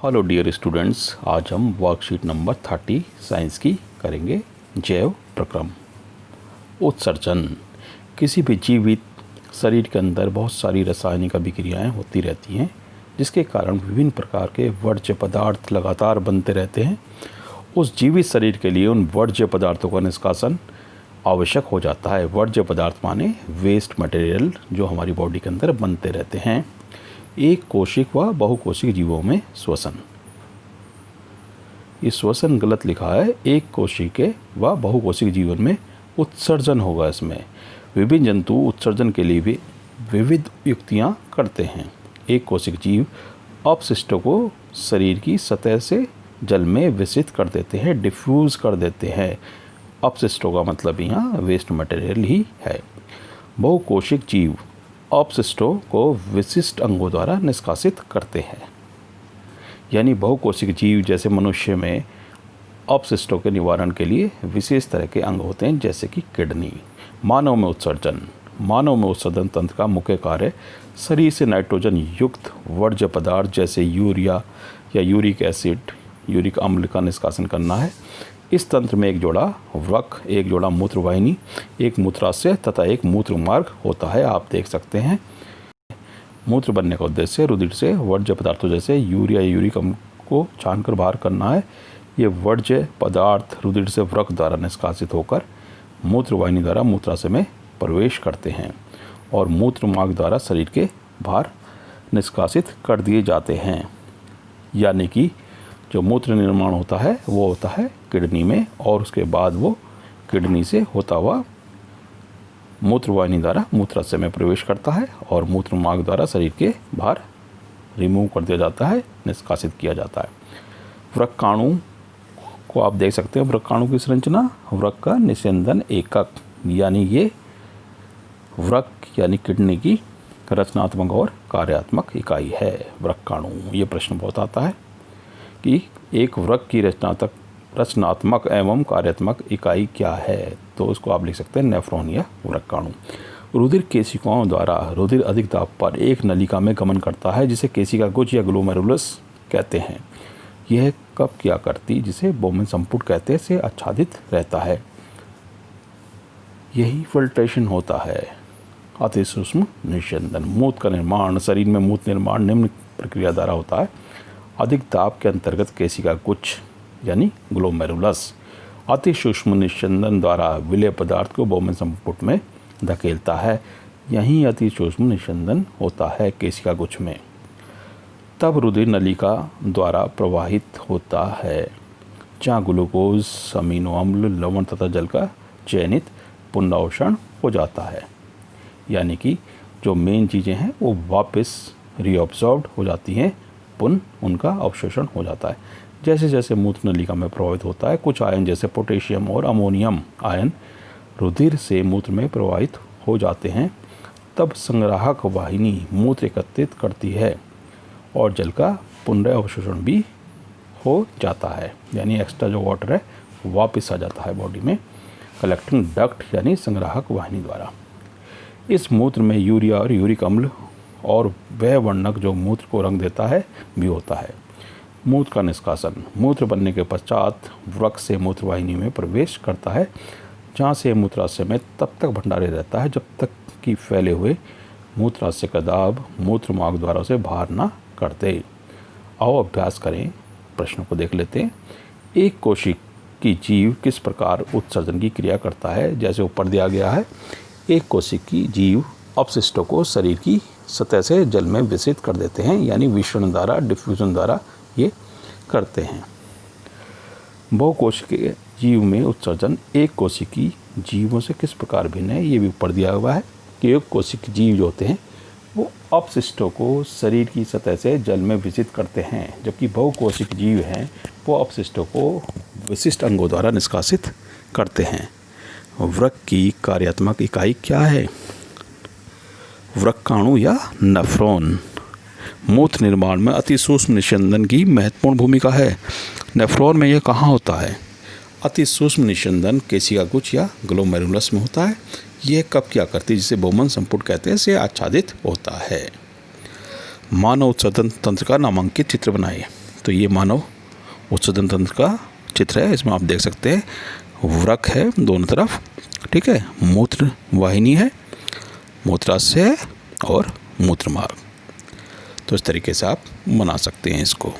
Hello dear students, आज हम worksheet number 30 science की करेंगे। जैव प्रक्रम। उत्सर्जन। किसी भी जीवित शरीर के अंदर बहुत सारी रासायनिक अभिक्रियाएं होती रहती हैं, जिसके कारण विभिन्न प्रकार के वर्ज्य पदार्थ लगातार बनते रहते हैं। उस जीवित शरीर के लिए उन वर्ज्य पदार्थों का निष्कासन आवश्यक हो जाता है। वर्ज्य पदार्थ माने वेस्ट मटेरियल जो हमारी बॉडी के अंदर बनते रहते हैं। एक कोशिक व बहुकोशिक जीवों में श्वसन। ये श्वसन गलत लिखा है। एक कोशिक व बहुकोशिक जीवन में उत्सर्जन होगा। इसमें विभिन्न जंतु उत्सर्जन के लिए भी विविध युक्तियाँ करते हैं। एक कोशिक जीव अपशिष्टों को शरीर की सतह से जल में विसरित कर देते हैं, डिफ्यूज़ कर देते हैं। अपशिष्टों का मतलब यहाँ वेस्ट मटेरियल ही है। बहुकोशिक जीव अपशिष्टों को विशिष्ट अंगों द्वारा निष्कासित करते हैं। यानी बहुकोशिक जीव जैसे मनुष्य में अपशिष्टों के निवारण के लिए विशेष तरह के अंग होते हैं, जैसे कि किडनी। मानव में उत्सर्जन। मानव में उत्सर्जन तंत्र का मुख्य कार्य शरीर से नाइट्रोजन युक्त वर्ज्य पदार्थ जैसे यूरिया या यूरिक एसिड, यूरिक अम्ल का निष्कासन करना है। इस तंत्र में एक जोड़ा वृक्क, एक जोड़ा मूत्रवाहिनी, एक मूत्राशय तथा एक मूत्र मार्ग होता है। आप देख सकते हैं। मूत्र बनने का उद्देश्य रुधिर से वर्ज्य पदार्थों जैसे यूरिया या यूरिक अम्ल को छानकर बाहर करना है। ये वर्ज्य पदार्थ रुधिर से वृक्क द्वारा निष्कासित होकर मूत्रवाहिनी द्वारा मूत्राशय में प्रवेश करते हैं और मूत्र मार्ग द्वारा शरीर के बाहर निष्कासित कर दिए जाते हैं। यानी कि जो मूत्र निर्माण होता है वो होता है किडनी में, और उसके बाद वो किडनी से होता हुआ मूत्रवाहिनी द्वारा मूत्राशय में प्रवेश करता है और मूत्र मार्ग द्वारा शरीर के बाहर रिमूव कर दिया जाता है, निष्कासित किया जाता है। वृक्काणु को आप देख सकते हैं। वृक्काणु की संरचना वृक्क का निस्यंदन एकक, यानी ये वृक्क यानी किडनी की रचनात्मक और कार्यात्मक इकाई है वृक्काणु। ये प्रश्न बहुत आता है कि एक वृक्क की रचनात्मक एवं कार्यात्मक इकाई क्या है, तो उसको आप लिख सकते हैं नेफ्रॉन या वृक्काणु। रुधिर केशिकाओं द्वारा रुधिर अधिक दाब पर एक नलिका में गमन करता है, जिसे केशिका गुच्छ या ग्लोमेरुलस कहते हैं। यह कब क्या करती, जिसे बोमेन संपुट कहते हैं, से आच्छादित रहता है। यही फिल्ट्रेशन होता है। अति सूक्ष्म निस्यंदन। मूत्र का निर्माण। शरीर में मूत्र निर्माण निम्न प्रक्रिया द्वारा होता है। अधिक दाब के अंतर्गत केशिका गुच्छ यानी ग्लोमेरुलस अति सूक्ष्म निस्यंदन द्वारा विलेय पदार्थ को बोमेन संपुट में धकेलता है। यहीं अति सूक्ष्म निस्यंदन होता है केशिका गुच्छ में। तब रुधिर नलिका द्वारा प्रवाहित होता है, जहाँ ग्लूकोज, अमीनो अम्ल, लवण तथा जल का चयनित पुनरावशरण हो जाता है। यानी कि जो मेन चीज़ें हैं वो वापस रीअब्सॉर्ब्ड हो जाती हैं, पुनः उनका अवशोषण हो जाता है। जैसे जैसे मूत्र नलिका में प्रभावित होता है, कुछ आयन जैसे पोटेशियम और अमोनियम आयन रुधिर से मूत्र में प्रवाहित हो जाते हैं। तब संग्राहक वाहिनी मूत्र एकत्रित करती है और जल का पुनरावशोषण भी हो जाता है। यानी एक्स्ट्रा जो वाटर है वापस आ जाता है बॉडी में कलेक्टिंग डक्ट यानी संग्राहक वाहिनी द्वारा। इस मूत्र में यूरिया और यूरिक अम्ल और वह वर्णक जो मूत्र को रंग देता है भी होता है। मूत्र का निष्कासन। मूत्र बनने के पश्चात वृक्क से मूत्रवाहिनी में प्रवेश करता है, जहाँ से मूत्राशय में तब तक भंडारे रहता है जब तक कि फैले हुए मूत्राशय का दाब मूत्र मार्ग द्वारा उसे बाहर ना कर दे। आओ अभ्यास करें। प्रश्नों को देख लेते हैं। एक कोशिक की जीव किस प्रकार उत्सर्जन की क्रिया करता है, जैसे ऊपर दिया गया है। एक कोशिक की जीव अपशिष्टों को शरीर की सतह से जल में विसरित कर देते हैं, यानी विसरण द्वारा, डिफ्यूजन द्वारा ये करते हैं। बहुकोशिकीय जीव में उत्सर्जन एक कोशिकीय जीवों से किस प्रकार भिन्न है, ये भी ऊपर दिया हुआ है कि एक कोशिकीय जीव जो होते हैं वो अपशिष्टों को शरीर की सतह से जल में विसरित करते हैं, जबकि बहुकोशिकीय जीव हैं वो अपशिष्टों को विशिष्ट अंगों द्वारा निष्कासित करते हैं। वृक्क की कार्यात्मक इकाई क्या है? वृक्काणु या नेफ्रॉन। मूत्र निर्माण में अति सूक्ष्म निस्यंदन की महत्वपूर्ण भूमिका है। नेफ्रॉन में यह कहाँ होता है? अति सूक्ष्म निस्यंदन केशिका गुच्छ या ग्लोमेरुलस में होता है। यह कब क्या करती है, जिसे बोमेन संपुट कहते हैं, से आच्छादित होता है। मानव उत्सर्जन तंत्र का नामांकित चित्र बनाइए। तो ये मानव उत्सर्जन तंत्र का चित्र है। इसमें आप देख सकते हैं वृक्क है दोनों तरफ, ठीक है, मूत्र वाहिनी है, मूत्राशय है और मूत्र मार्ग। तो इस तरीके से आप बना सकते हैं इसको।